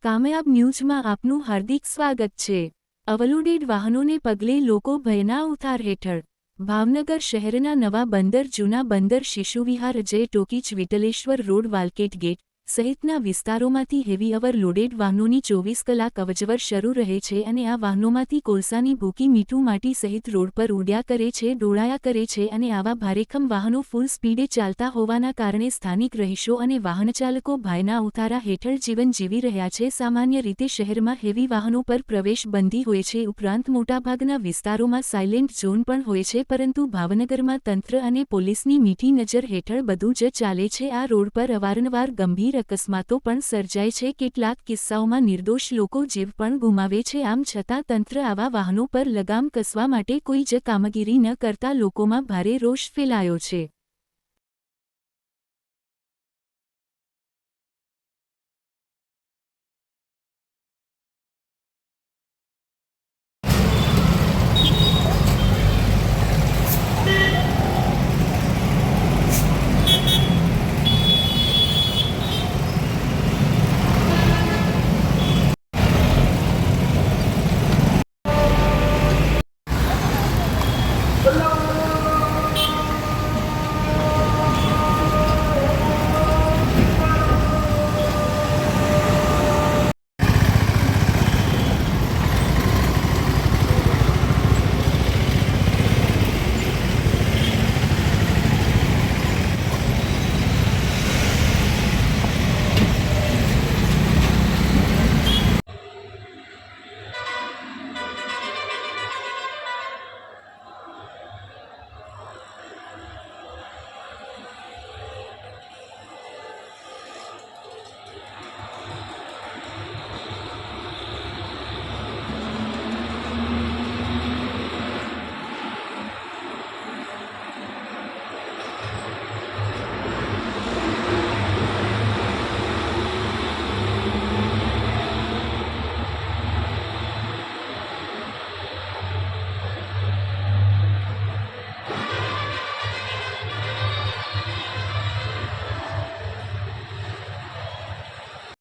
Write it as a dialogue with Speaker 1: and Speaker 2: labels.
Speaker 1: કામયાબ ન્યૂઝમાં આપનું હાર્દિક સ્વાગત છે। અવલોડેડ વાહનોને પગલે લોકો ભયના ઉતાર હેઠળ। ભાવનગર શહેરના નવા બંદર, જૂના બંદર, શિશુવિહાર, જય ટોકીજ, વિઠ્ઠલેશ્વર રોડ, વાલકેટ ગેટ સહિતના વિસ્તારોમાંથી હેવી ઓવરલોડેડ વાહનોની 24 કલાક અવરજવર શરૂ રહે છે અને આ વાહનોમાંથી કોલસાની ભૂકી, મીઠું, માટી સહિત રોડ પર ઉડ્યા કરે છે, ઢોળાયા કરે છે અને આવા ભારેખમ વાહનો ફૂલ સ્પીડે ચાલતા હોવાના કારણે સ્થાનિક રહીશો અને વાહનચાલકો ભયના ઉતારા હેઠળ જીવન જીવી રહ્યા છે। સામાન્ય રીતે શહેરમાં હેવી વાહનો પર પ્રવેશ બંધી હોય છે, ઉપરાંત મોટાભાગના વિસ્તારોમાં સાયલેન્ટ ઝોન પણ હોય છે, પરંતુ ભાવનગરમાં તંત્ર અને પોલીસની મીઠી નજર હેઠળ બધું જ ચાલે છે। આ રોડ પર અવારનવાર ગંભીર અકસ્માતો પણ સર્જાય છે, કેટલાક કિસ્સાઓમાં નિર્દોષ લોકો જીવ પણ ગુમાવે છે। આમ છતાં તંત્ર આવા વાહનો પર લગામ કસવા માટે કોઈ જ કામગીરી ન કરતા લોકોમાં ભારે રોષ ફેલાયો છે।